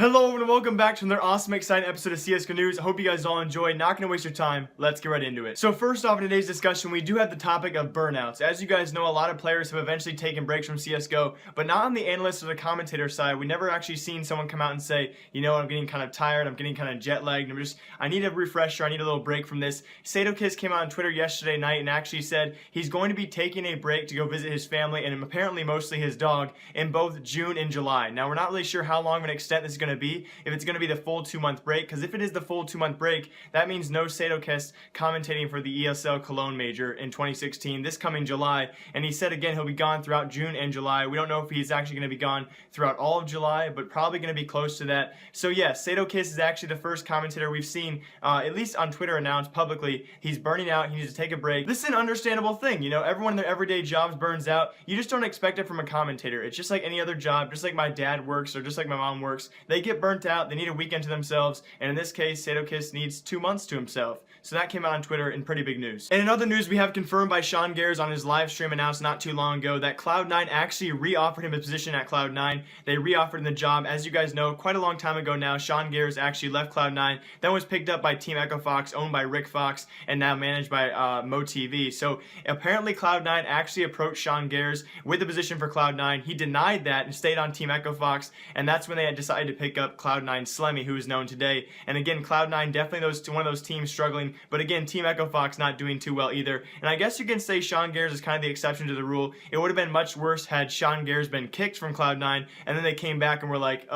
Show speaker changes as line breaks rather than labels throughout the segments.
Hello and welcome back to another awesome, exciting episode of CSGO News. I hope you guys all enjoyed. Not gonna waste your time. Let's get right into it. So first off in today's discussion, we do have the topic of burnouts. As you guys know, a lot of players have eventually taken breaks from CSGO, but not on the analyst or the commentator side. We never actually seen someone come out and say, you know, I'm getting kind of tired, I'm getting kind of jet lagged, I need a refresher, I need a little break from this. Sadokist came out on Twitter yesterday night and actually said he's going to be taking a break to go visit his family and apparently mostly his dog in both June and July. Now we're not really sure how long of an extent this is going to be, if it's going to be the full 2-month break, because if it is the full 2-month break, that means no Sadokist commentating for the ESL Cologne Major in 2016 this coming July. And he said again he'll be gone throughout June and July. We don't know if he's actually going to be gone throughout all of July, but probably going to be close to that. So yes, Sadokist is actually the first commentator we've seen, at least on Twitter, announced publicly he's burning out, he needs to take a break. This is an understandable thing, you know, everyone in their everyday jobs burns out. You just don't expect it from a commentator. It's just like any other job, just like my dad works or just like my mom works. They get burnt out, they need a weekend to themselves, and in this case, Sadokist needs 2 months to himself. So that came out on Twitter in pretty big news. And in other news, we have confirmed by Sean Gares on his live stream announced not too long ago that Cloud9 actually re-offered him a position at Cloud9. They re-offered him the job. As you guys know, quite a long time ago now, Sean Gares actually left Cloud9, then was picked up by Team Echo Fox, owned by Rick Fox, and now managed by MoTV. So apparently Cloud9 actually approached Sean Gares with the position for Cloud9. He denied that and stayed on Team Echo Fox, and that's when they had decided to pick up Cloud9's Slemmy, who is known today. And again, Cloud9 definitely one of those teams struggling, but again, Team Echo Fox not doing too well either. And I guess you can say Sean Gares is kind of the exception to the rule. It would have been much worse had Sean Gares been kicked from Cloud9 and then they came back and were like,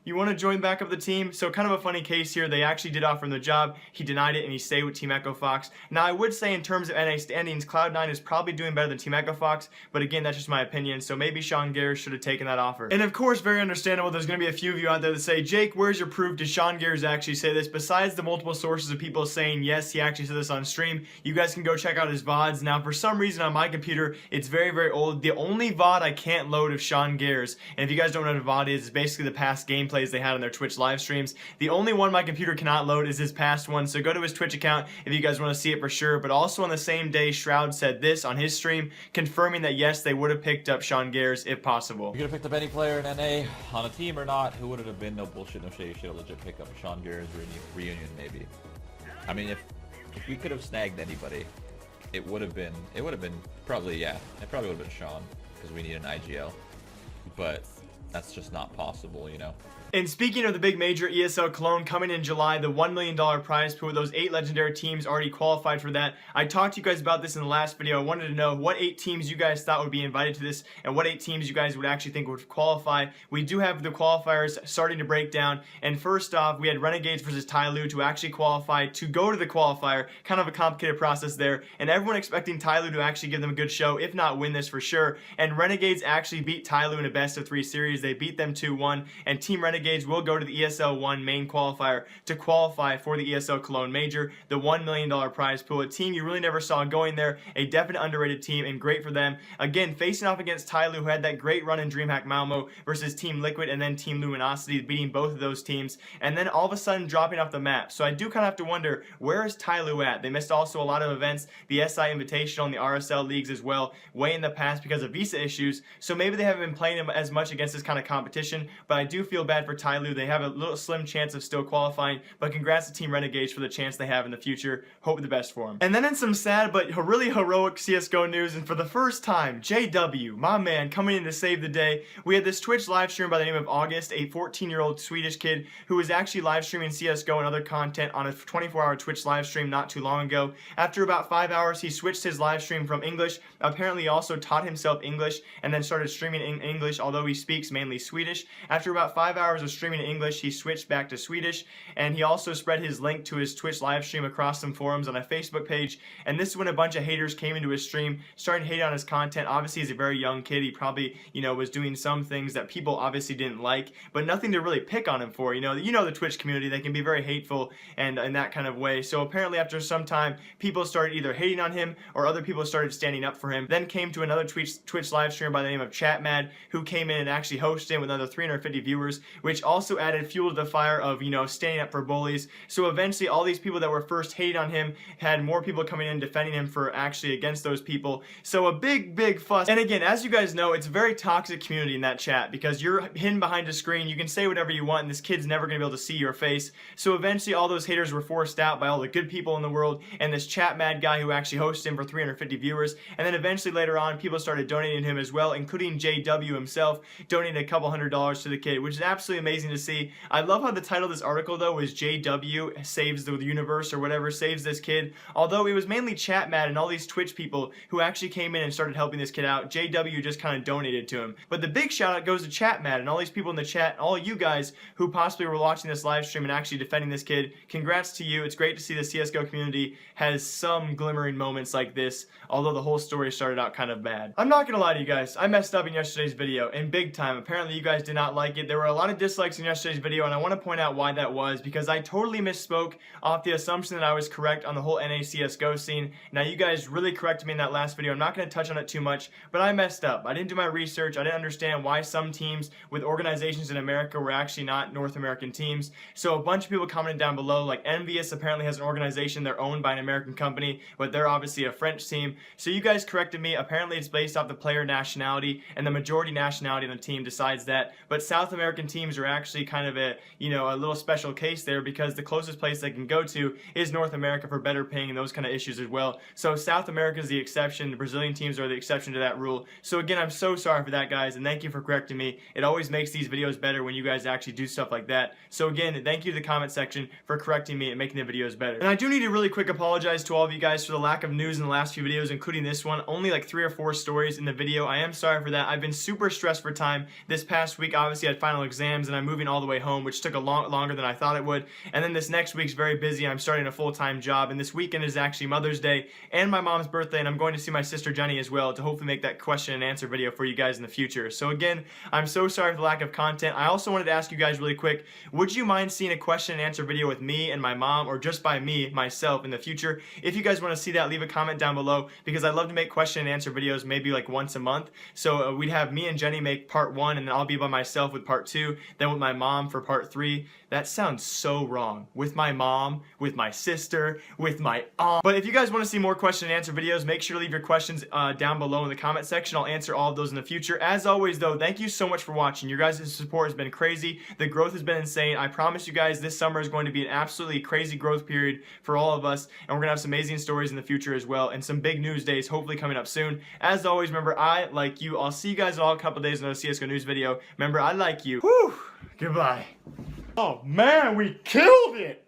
you want to join back up the team? So kind of a funny case here. They actually did offer him the job. He denied it and he stayed with Team Echo Fox. Now I would say in terms of NA standings, Cloud9 is probably doing better than Team Echo Fox, but again, that's just my opinion. So maybe Sean Gares should have taken that offer. And of course, very understandable, there's going to be a few of you out there that say, Jake, where's your proof? Did Sean Gares actually say this? Besides the multiple sources of people saying, yes, he actually said this on stream, you guys can go check out his VODs. Now, for some reason on my computer, it's very, very old. The only VOD I can't load of Sean Gares, and if you guys don't know what a VOD is, it's basically the past gameplays they had on their Twitch live streams. The only one my computer cannot load is his past one, so go to his Twitch account if you guys want to see it for sure. But also on the same day, Shroud said this on his stream, confirming that yes, they would have picked up Sean Gares if possible.
You could have picked up any player in NA on a team or not, who would it have been? No bullshit, no shady shit, legit pick up a Sean Gares reunion maybe. I mean, if we could have snagged anybody, it would have been probably, yeah, it probably would have been Sean, because we need an IGL. But that's just not possible, you know.
And speaking of the big major ESL Cologne coming in July, the $1 million prize pool, those 8 legendary teams already qualified for that. I talked to you guys about this in the last video. I wanted to know what 8 teams you guys thought would be invited to this and what 8 teams you guys would actually think would qualify. We do have the qualifiers starting to break down. And first off, we had Renegades versus Tyloo to actually qualify to go to the qualifier. Kind of a complicated process there. And everyone expecting Tyloo to actually give them a good show, if not win this for sure. And Renegades actually beat Tyloo in a best-of-3 series. They beat them 2-1. And Team Renegades will go to the ESL 1 main qualifier to qualify for the ESL Cologne Major, the $1 million prize pool. A team you really never saw going there, a definite underrated team, and great for them. Again, facing off against Tyloo, who had that great run in DreamHack Malmo versus Team Liquid and then Team Luminosity, beating both of those teams, and then all of a sudden dropping off the map. So I do kind of have to wonder, where is Tyloo at? They missed also a lot of events, the SI Invitational and the RSL leagues as well, way in the past because of visa issues. So maybe they haven't been playing as much against this kind of competition, but I do feel bad for Tyloo. They have a little slim chance of still qualifying, but congrats to Team Renegades for the chance they have in the future. Hope the best for them. And then in some sad but really heroic CSGO news, and for the first time, JW, my man, coming in to save the day. We had this Twitch live stream by the name of August, a 14-year-old Swedish kid who was actually live streaming CSGO and other content on a 24-hour Twitch live stream not too long ago. After about 5 hours, he switched his live stream from English. Apparently, he also taught himself English and then started streaming in English, although he speaks mainly Swedish. After about 5 hours of streaming in English, he switched back to Swedish, and he also spread his link to his Twitch live stream across some forums on a Facebook page. And this is when a bunch of haters came into his stream, started to hate on his content. Obviously, he's a very young kid. He probably, you know, was doing some things that people obviously didn't like, but nothing to really pick on him for. You know the Twitch community, they can be very hateful and in that kind of way. So apparently after some time, people started either hating on him or other people started standing up for him. Then came to another Twitch live stream by the name of Chapmad, who came in and actually hosted him with another 350 viewers, which also added fuel to the fire of, you know, standing up for bullies. So eventually all these people that were first hating on him had more people coming in defending him for actually against those people. So a big fuss. And again, as you guys know, it's a very toxic community in that chat because you're hidden behind a screen. You can say whatever you want and this kid's never going to be able to see your face. So eventually all those haters were forced out by all the good people in the world and this Chapmad guy who actually hosted him for 350 viewers. And then eventually later on, people started donating to him as well, including JW himself donating a couple $100s to the kid, which is absolutely amazing to see. I love how the title of this article though was JW saves the universe or whatever, saves this kid. Although it was mainly Chapmad and all these Twitch people who actually came in and started helping this kid out. JW just kind of donated to him. But the big shout out goes to Chapmad and all these people in the chat, all you guys who possibly were watching this live stream and actually defending this kid. Congrats to you. It's great to see the CSGO community has some glimmering moments like this, although the whole story started out kind of bad. I'm not gonna lie to you guys, I messed up in yesterday's video, and big time. Apparently you guys did not like it. There were a lot of dislikes in yesterday's video, and I want to point out why that was, because I totally misspoke off the assumption that I was correct on the whole NA CSGO scene. Now you guys really corrected me in that last video. I'm not going to touch on it too much, but I messed up. I didn't do my research. I didn't understand why some teams with organizations in America were actually not North American teams. So a bunch of people commented down below, like Envious apparently has an organization, they're owned by an American company, but they're obviously a French team. So you guys corrected me. Apparently it's based off the player nationality, and the majority nationality on the team decides that. But South American teams are actually kind of a, you know, a little special case there, because the closest place they can go to is North America for better paying and those kind of issues as well. So South America is the exception. The Brazilian teams are the exception to that rule. So again, I'm so sorry for that, guys, and thank you for correcting me. It always makes these videos better when you guys actually do stuff like that. So again, thank you to the comment section for correcting me and making the videos better. And I do need to really quick apologize to all of you guys for the lack of news in the last few videos, including this one. Only like 3 or 4 stories in the video. I am sorry for that. I've been super stressed for time. This past week, obviously, I had final exams and I'm moving all the way home, which took a lot longer than I thought it would. And then this next week's very busy. I'm starting a full-time job, and this weekend is actually Mother's Day and my mom's birthday, and I'm going to see my sister Jenny as well to hopefully make that question and answer video for you guys in the future. So again, I'm so sorry for the lack of content. I also wanted to ask you guys really quick, would you mind seeing a question and answer video with me and my mom, or just by me, myself, in the future? If you guys want to see that, leave a comment down below, because I love to make question and answer videos maybe like once a month. So we'd have me and Jenny make part 1, and then I'll be by myself with part 2, then with my mom for part 3. That sounds so wrong. With my mom, with my sister, with my aunt. But if you guys want to see more question and answer videos, make sure to leave your questions down below in the comment section. I'll answer all of those in the future. As always though, thank you so much for watching. Your guys' support has been crazy. The growth has been insane. I promise you guys this summer is going to be an absolutely crazy growth period for all of us, and we're going to have some amazing stories in the future as well, and some big news days hopefully coming up soon. As always, remember, I like you. I'll see you guys in a couple days in another CSGO news video. Remember, I like you. Whew. Goodbye. Oh man, we killed it!